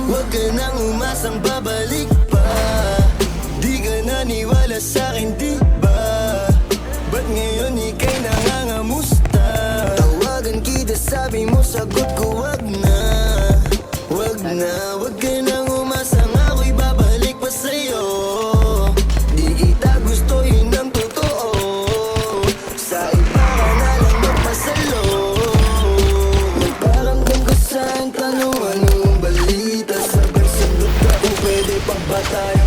Huwag ka nang umasang babalik pa. Di ka naniwala sa'kin, di ba? Ba't ngayon ika'y nangangamusta? Tawagan kita, sabi mo, sagot ko wag na. Wag na, wag ka nang umasang ako'y babalik pa sa'yo. Di kita gusto, yun ang totoo. Sa iba ka na lang magpasalo. Nagparamdam ka sa'kin, tanong anong balita. Sabay sagot ka kung pwede pang batay.